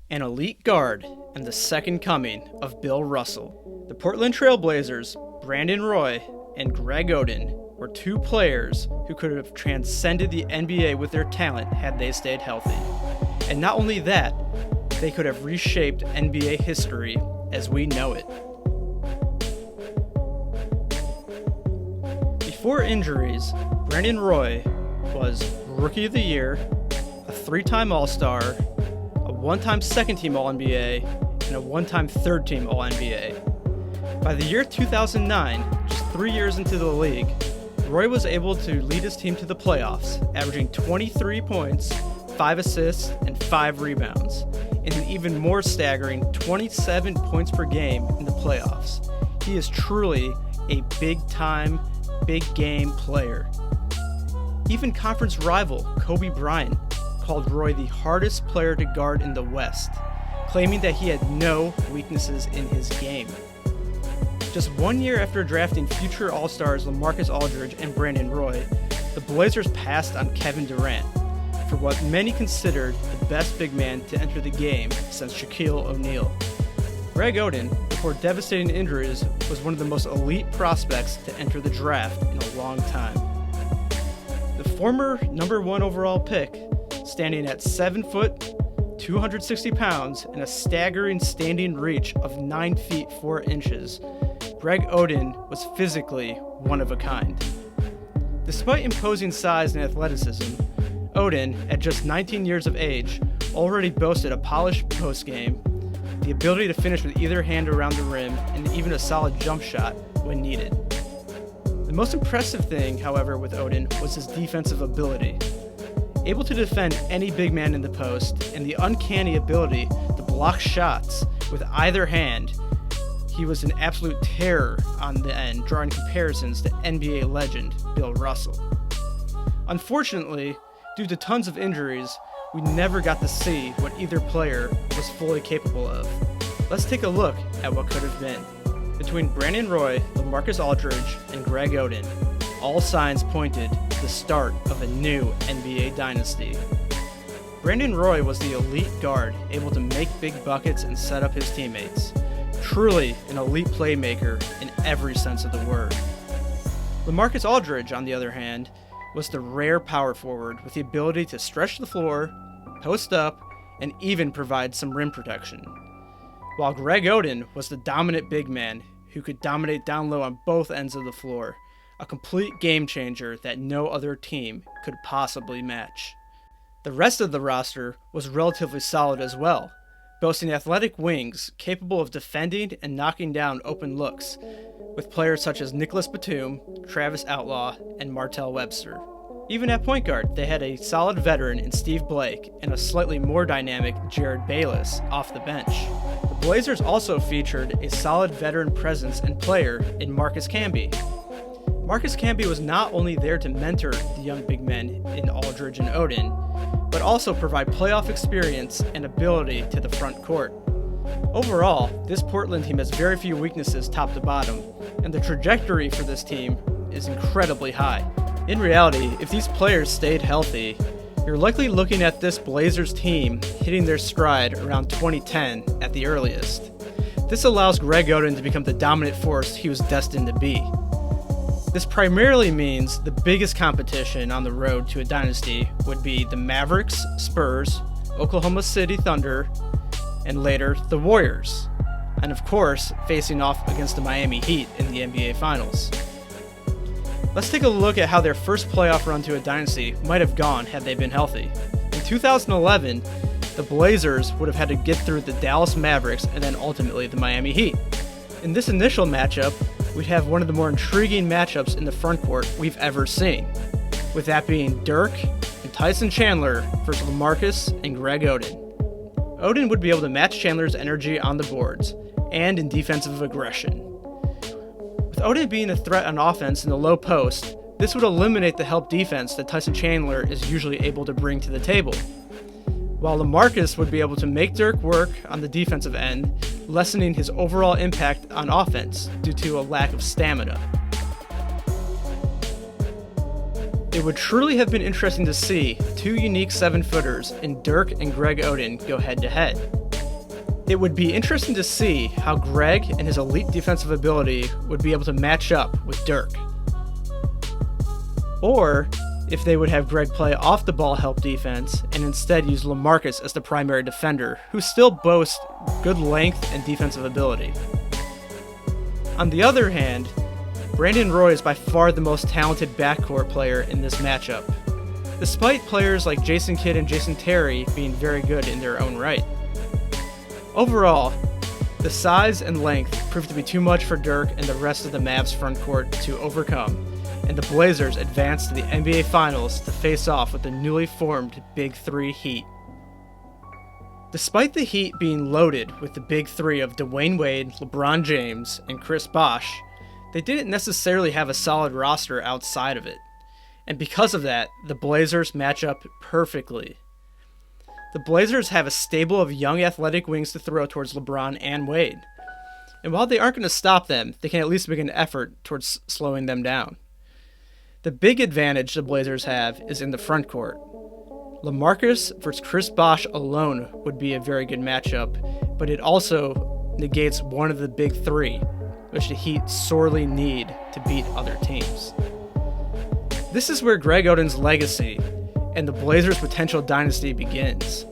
An elite guard and the second coming of Bill Russell. The Portland Trailblazers, Brandon Roy and Greg Oden, were two players who could have transcended the NBA with their talent had they stayed healthy. And not only that, they could have reshaped NBA history as we know it. Before injuries, Brandon Roy was Rookie of the Year, a 3-time All-Star, a 1-time second-team All-NBA, and a 1-time third-team All-NBA. By the year 2009, just 3 years into the league, Roy was able to lead his team to the playoffs, averaging 23 points, 5 assists, and 5 rebounds, and an even more staggering 27 points per game in the playoffs. He is truly a big-time, big-game player. Even conference rival Kobe Bryant called Roy the hardest player to guard in the West, claiming that he had no weaknesses in his game. Just 1 year after drafting future All-Stars LaMarcus Aldridge and Brandon Roy, the Blazers passed on Kevin Durant for what many considered the best big man to enter the game since Shaquille O'Neal. Greg Oden, before devastating injuries, was one of the most elite prospects to enter the draft in a long time. The former number 1 overall pick, standing at 7 foot, 260 pounds, and a staggering standing reach of 9 feet 4 inches, Greg Oden was physically one of a kind. Despite imposing size and athleticism, Oden, at just 19 years of age, already boasted a polished postgame, the ability to finish with either hand around the rim, and even a solid jump shot when needed. The most impressive thing, however, with Oden was his defensive ability. Able to defend any big man in the post, and the uncanny ability to block shots with either hand, he was an absolute terror on the end, drawing comparisons to NBA legend Bill Russell. Unfortunately, due to tons of injuries, we never got to see what either player was fully capable of. Let's take a look at what could have been. Between Brandon Roy, LaMarcus Aldridge, and Greg Oden, all signs pointed to the start of a new NBA dynasty. Brandon Roy was the elite guard, able to make big buckets and set up his teammates. Truly an elite playmaker in every sense of the word. LaMarcus Aldridge, on the other hand, was the rare power forward with the ability to stretch the floor, post up, and even provide some rim protection. While Greg Oden was the dominant big man who could dominate down low on both ends of the floor, a complete game changer that no other team could possibly match. The rest of the roster was relatively solid as well, boasting athletic wings capable of defending and knocking down open looks, with players such as Nicholas Batum, Travis Outlaw, and Martell Webster. Even at point guard, they had a solid veteran in Steve Blake and a slightly more dynamic Jared Bayless off the bench. The Blazers also featured a solid veteran presence and player in Marcus Camby. Marcus Camby was not only there to mentor the young big men in Aldridge and Oden, but also provide playoff experience and ability to the front court. Overall, this Portland team has very few weaknesses top to bottom, and the trajectory for this team is incredibly high. In reality, if these players stayed healthy, you're likely looking at this Blazers team hitting their stride around 2010 at the earliest. This allows Greg Oden to become the dominant force he was destined to be. This primarily means the biggest competition on the road to a dynasty would be the Mavericks, Spurs, Oklahoma City Thunder, and later the Warriors, and of course facing off against the Miami Heat in the NBA Finals. Let's take a look at how their first playoff run to a dynasty might have gone had they been healthy. In 2011, the Blazers would have had to get through the Dallas Mavericks and then ultimately the Miami Heat. In this initial matchup, we'd have one of the more intriguing matchups in the frontcourt we've ever seen, with that being Dirk and Tyson Chandler versus LaMarcus and Greg Oden. Oden would be able to match Chandler's energy on the boards and in defensive aggression. With Oden being a threat on offense in the low post, this would eliminate the help defense that Tyson Chandler is usually able to bring to the table, while LaMarcus would be able to make Dirk work on the defensive end, lessening his overall impact on offense due to a lack of stamina. It would truly have been interesting to see two unique 7-footers in Dirk and Greg Oden go head-to-head. It would be interesting to see how Greg and his elite defensive ability would be able to match up with Dirk. Or if they would have Greg play off the ball help defense and instead use LaMarcus as the primary defender, who still boasts good length and defensive ability. On the other hand, Brandon Roy is by far the most talented backcourt player in this matchup, despite players like Jason Kidd and Jason Terry being very good in their own right. Overall, the size and length proved to be too much for Dirk and the rest of the Mavs frontcourt to overcome, and the Blazers advanced to the NBA Finals to face off with the newly formed Big Three Heat. Despite the Heat being loaded with the Big Three of Dwayne Wade, LeBron James, and Chris Bosh, they didn't necessarily have a solid roster outside of it, and because of that, the Blazers match up perfectly. The Blazers have a stable of young athletic wings to throw towards LeBron and Wade, and while they aren't going to stop them, they can at least make an effort towards slowing them down. The big advantage the Blazers have is in the front court. LaMarcus versus Chris Bosh alone would be a very good matchup, but it also negates one of the big three, which the Heat sorely need to beat other teams. This is where Greg Oden's legacy and the Blazers' potential dynasty begins.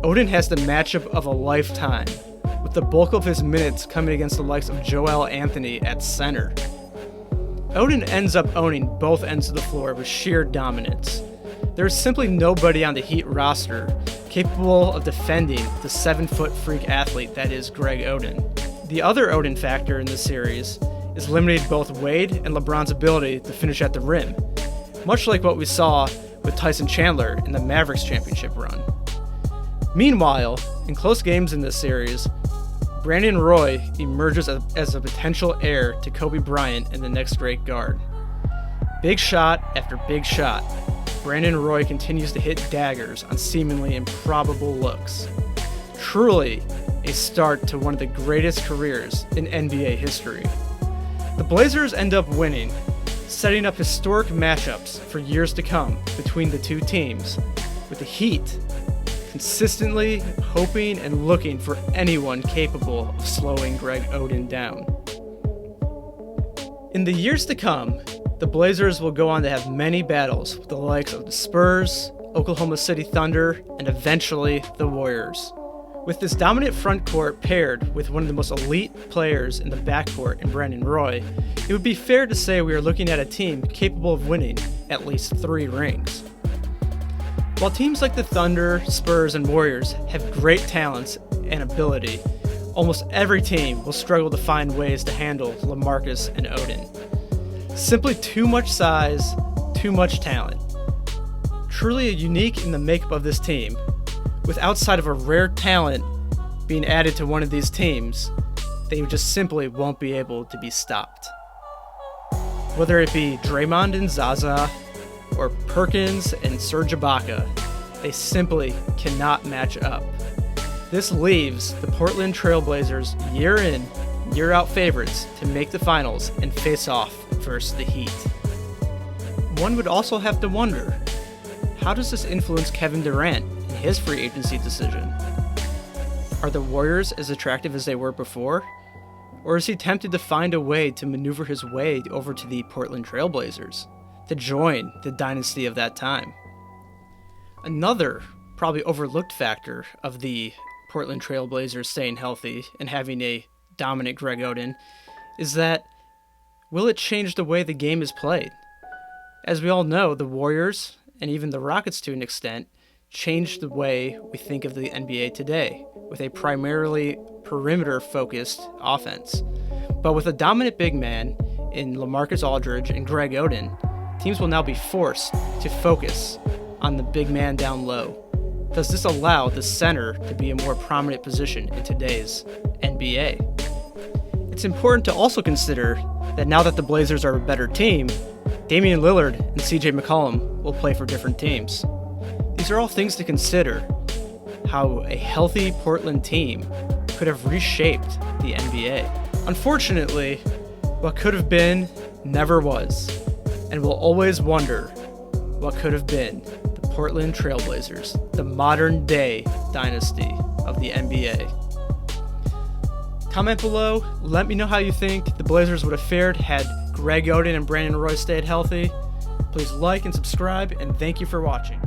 Oden has the matchup of a lifetime, with the bulk of his minutes coming against the likes of Joel Anthony at center. Oden ends up owning both ends of the floor with sheer dominance. There is simply nobody on the Heat roster capable of defending the 7-foot freak athlete that is Greg Oden. The other Oden factor in this series is limiting both Wade and LeBron's ability to finish at the rim, much like what we saw with Tyson Chandler in the Mavericks championship run. Meanwhile, in close games in this series, Brandon Roy emerges as a potential heir to Kobe Bryant and the next great guard. Big shot after big shot, Brandon Roy continues to hit daggers on seemingly improbable looks. Truly a start to one of the greatest careers in NBA history. The Blazers end up winning, setting up historic matchups for years to come between the two teams, with the Heat consistently hoping and looking for anyone capable of slowing Greg Oden down. In the years to come, the Blazers will go on to have many battles with the likes of the Spurs, Oklahoma City Thunder, and eventually the Warriors. With this dominant front court paired with one of the most elite players in the backcourt in Brandon Roy, it would be fair to say we are looking at a team capable of winning at least 3 rings. While teams like the Thunder, Spurs, and Warriors have great talents and ability, almost every team will struggle to find ways to handle LaMarcus and Oden. Simply too much size, too much talent. Truly unique in the makeup of this team, with outside of a rare talent being added to one of these teams, they just simply won't be able to be stopped. Whether it be Draymond and Zaza, or Perkins and Serge Ibaka, they simply cannot match up. This leaves the Portland Trailblazers year in, year out favorites to make the finals and face off versus the Heat. One would also have to wonder, how does this influence Kevin Durant in his free agency decision? Are the Warriors as attractive as they were before? Or is he tempted to find a way to maneuver his way over to the Portland Trailblazers to join the dynasty of that time? Another probably overlooked factor of the Portland Trailblazers staying healthy and having a dominant Greg Oden is that, will it change the way the game is played? As we all know, the Warriors, and even the Rockets to an extent, changed the way we think of the NBA today, with a primarily perimeter-focused offense. But with a dominant big man in LaMarcus Aldridge and Greg Oden, teams will now be forced to focus on the big man down low. Does this allow the center to be a more prominent position in today's NBA? It's important to also consider that now that the Blazers are a better team, Damian Lillard and CJ McCollum will play for different teams. These are all things to consider, how a healthy Portland team could have reshaped the NBA. Unfortunately, what could have been never was, and we'll always wonder what could have been the Portland Trailblazers, the modern day dynasty of the NBA. Comment below, let me know how you think the Blazers would have fared had Grego Oden and Brandon Roy stayed healthy. Please like and subscribe, and thank you for watching.